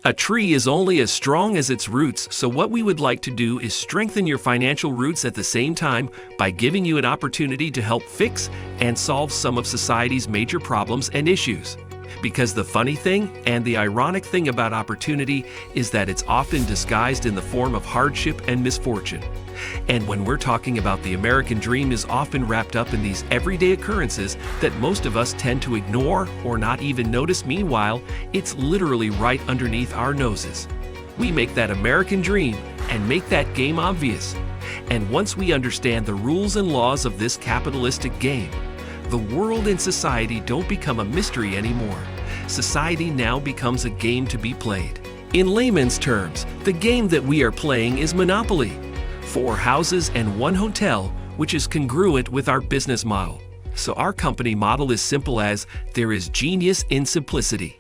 A tree is only as strong as its roots, so what we would like to do is strengthen your financial roots at the same time by giving you an opportunity to help fix and solve some of society's major problems and issues. Because the funny thing and the ironic thing about opportunity is that it's often disguised in the form of hardship and misfortune. And when we're talking about the American dream is often wrapped up in these everyday occurrences that most of us tend to ignore or not even notice. Meanwhile, it's literally right underneath our noses. We make that American dream and make that game obvious. And once we understand the rules and laws of this capitalistic game, the world and society don't become a mystery anymore. Society now becomes a game to be played. In layman's terms, the game that we are playing is Monopoly. 4 houses and 1 hotel, which is congruent with our business model. So our company model is simple as there is genius in simplicity.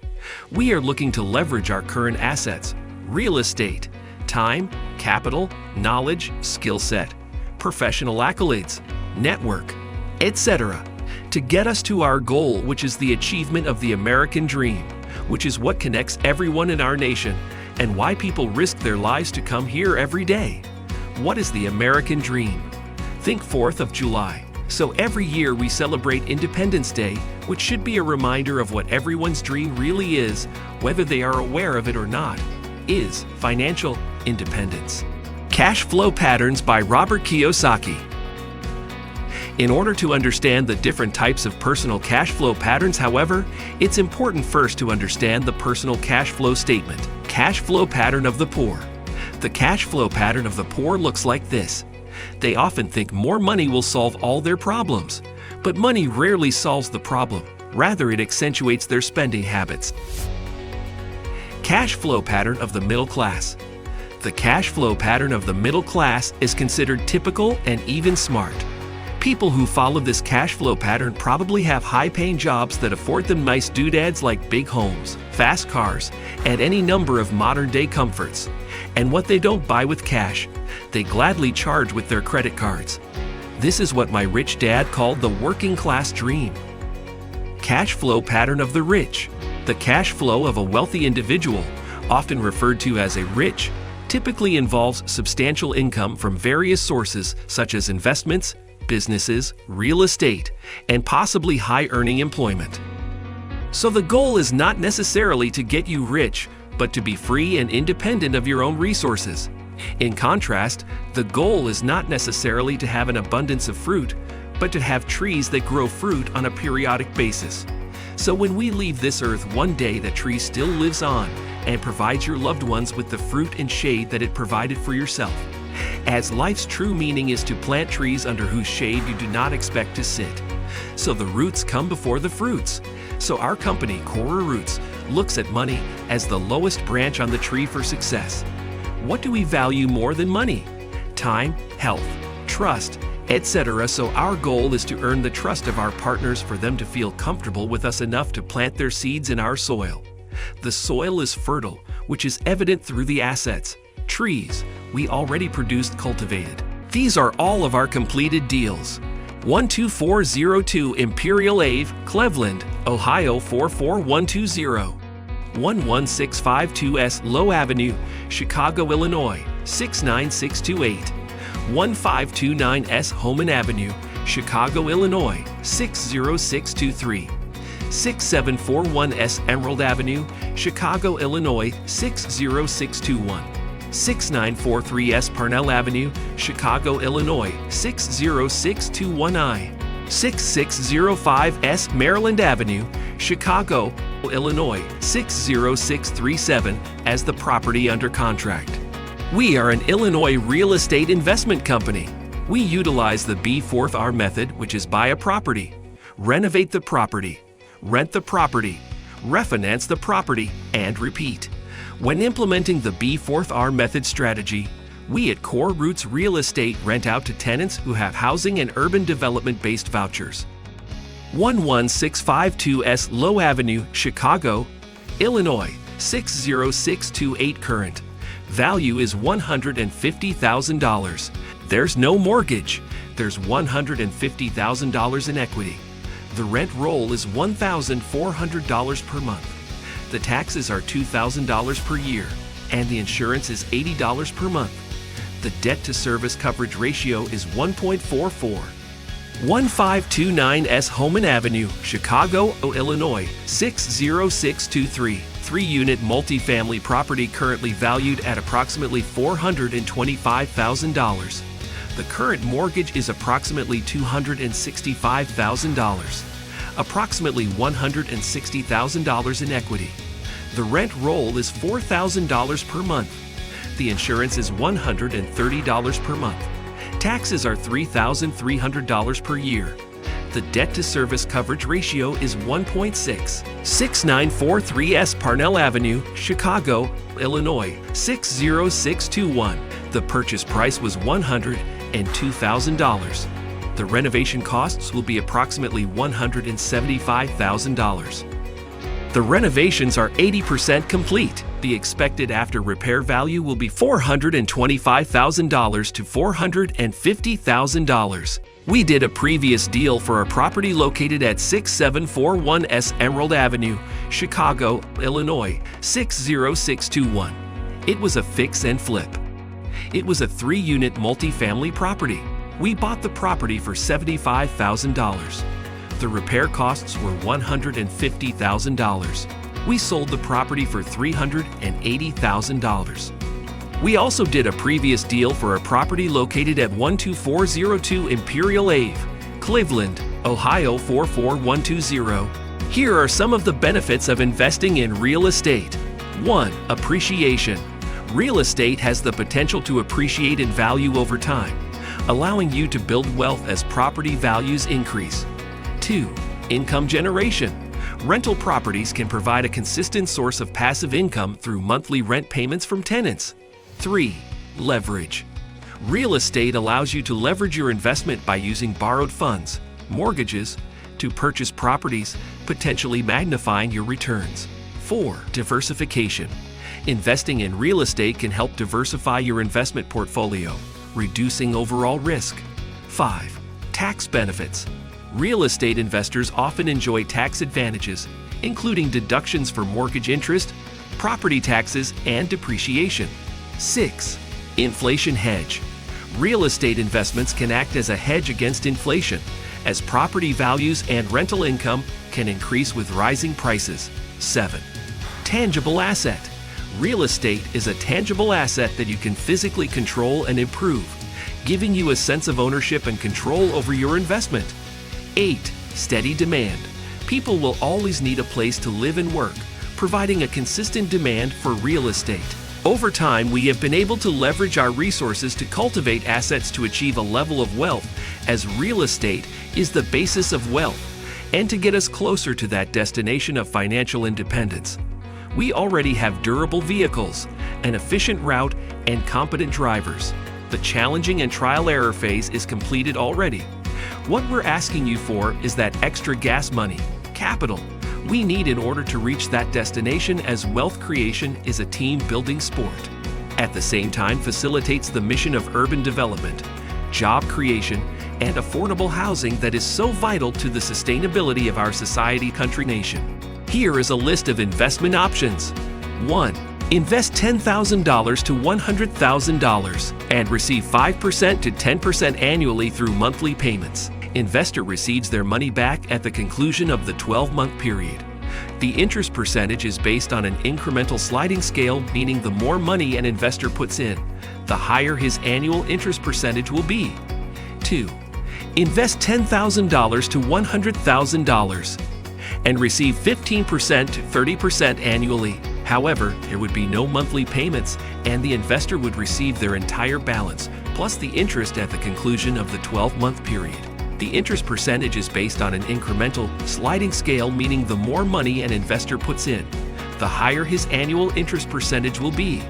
We are looking to leverage our current assets, real estate, time, capital, knowledge, skill set, professional accolades, network, etc., to get us to our goal, which is the achievement of the American dream, which is what connects everyone in our nation and why people risk their lives to come here every day. What is the American dream? Think 4th of July. So every year we celebrate Independence Day, which should be a reminder of what everyone's dream really is, whether they are aware of it or not, is financial independence. Cash Flow Patterns by Robert Kiyosaki. In order to understand the different types of personal cash flow patterns, however, it's important first to understand the personal cash flow statement. Cash flow pattern of the poor. The cash flow pattern of the poor looks like this. They often think more money will solve all their problems, but money rarely solves the problem. Rather, it accentuates their spending habits. Cash flow pattern of the middle class. The cash flow pattern of the middle class is considered typical and even smart. People who follow this cash flow pattern probably have high-paying jobs that afford them nice doodads like big homes, fast cars, and any number of modern-day comforts. And what they don't buy with cash, they gladly charge with their credit cards. This is what my rich dad called the working class dream. Cash flow pattern of the rich. The cash flow of a wealthy individual, often referred to as a rich, typically involves substantial income from various sources such as investments, businesses, real estate, and possibly high-earning employment. So the goal is not necessarily to get you rich, but to be free and independent of your own resources. In contrast, the goal is not necessarily to have an abundance of fruit, but to have trees that grow fruit on a periodic basis. So when we leave this earth one day, that tree still lives on and provides your loved ones with the fruit and shade that it provided for yourself. As life's true meaning is to plant trees under whose shade you do not expect to sit. So the roots come before the fruits. So our company, CoreRoots, looks at money as the lowest branch on the tree for success. What do we value more than money? Time, health, trust, etc. So our goal is to earn the trust of our partners for them to feel comfortable with us enough to plant their seeds in our soil. The soil is fertile, which is evident through the assets. Trees we already produced cultivated. These are all of our completed deals. 12402 Imperial Ave, Cleveland, Ohio 44120. 11652 Low Avenue, Chicago, Illinois 69628. 1529 Homan Avenue, Chicago, Illinois 60623. 6741 Emerald Avenue, Chicago, Illinois 60621. 6943 Parnell Avenue, Chicago, Illinois 60621I. 6605 Maryland Avenue, Chicago, Illinois 60637 as the property under contract. We are an Illinois real estate investment company. We utilize the B4R method, which is buy a property, renovate the property, rent the property, refinance the property, and repeat. When implementing the B4R method strategy, we at CoreRoots Real Estate rent out to tenants who have housing and urban development-based vouchers. 11652 Low Avenue, Chicago, Illinois 60628 current. Value is $150,000. There's no mortgage. There's $150,000 in equity. The rent roll is $1,400 per month. The taxes are $2,000 per year, and the insurance is $80 per month. The debt-to-service coverage ratio is 1.44. 1529 S. Homan Avenue, Chicago, Illinois, 60623. 3-unit multifamily property currently valued at approximately $425,000. The current mortgage is approximately $265,000. Approximately $160,000 in equity. The rent roll is $4,000 per month. The insurance is $130 per month. Taxes are $3,300 per year. The debt-to-service coverage ratio is 1.6. 6943 S. Parnell Avenue, Chicago, Illinois, 60621. The purchase price was $102,000. The renovation costs will be approximately $175,000. The renovations are 80% complete. The expected after-repair value will be $425,000 to $450,000. We did a previous deal for a property located at 6741 S. Emerald Avenue, Chicago, Illinois, 60621. It was a fix and flip. It was a 3-unit multifamily property. We bought the property for $75,000. The repair costs were $150,000. We sold the property for $380,000. We also did a previous deal for a property located at 12402 Imperial Ave, Cleveland, Ohio 44120. Here are some of the benefits of investing in real estate. 1. Appreciation. Real estate has the potential to appreciate in value over time, allowing you to build wealth as property values increase. 2. Income generation. Rental properties can provide a consistent source of passive income through monthly rent payments from tenants. 3. Leverage. Real estate allows you to leverage your investment by using borrowed funds, mortgages, to purchase properties, potentially magnifying your returns. 4. Diversification. Investing in real estate can help diversify your investment portfolio, reducing overall risk. 5. Tax benefits. Real estate investors often enjoy tax advantages, including deductions for mortgage interest, property taxes, and depreciation. 6. Inflation hedge. Real estate investments can act as a hedge against inflation, as property values and rental income can increase with rising prices. 7. Tangible asset. Real estate is a tangible asset that you can physically control and improve, giving you a sense of ownership and control over your investment. 8. Steady demand. People will always need a place to live and work, providing a consistent demand for real estate. Over time, we have been able to leverage our resources to cultivate assets to achieve a level of wealth, as real estate is the basis of wealth, and to get us closer to that destination of financial independence. We already have durable vehicles, an efficient route, and competent drivers. The challenging and trial-error phase is completed already. What we're asking you for is that extra gas money, capital, we need in order to reach that destination, as wealth creation is a team-building sport. At the same time, facilitates the mission of urban development, job creation, and affordable housing that is so vital to the sustainability of our society, country, nation. Here is a list of investment options. 1. Invest $10,000 to $100,000 and receive 5% to 10% annually through monthly payments. Investor receives their money back at the conclusion of the 12-month period. The interest percentage is based on an incremental sliding scale, meaning the more money an investor puts in, the higher his annual interest percentage will be. 2. Invest $10,000 to $100,000 and receive 15% to 30% annually. However, there would be no monthly payments, and the investor would receive their entire balance, plus the interest at the conclusion of the 12-month period. The interest percentage is based on an incremental sliding scale, meaning the more money an investor puts in, the higher his annual interest percentage will be.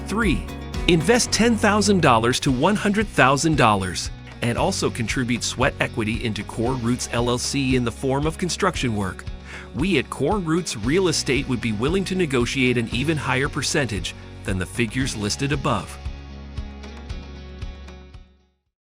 3. Invest $10,000 to $100,000 and also contribute sweat equity into CoreRoots LLC in the form of construction work. We at CoreRoots Real Estate would be willing to negotiate an even higher percentage than the figures listed above.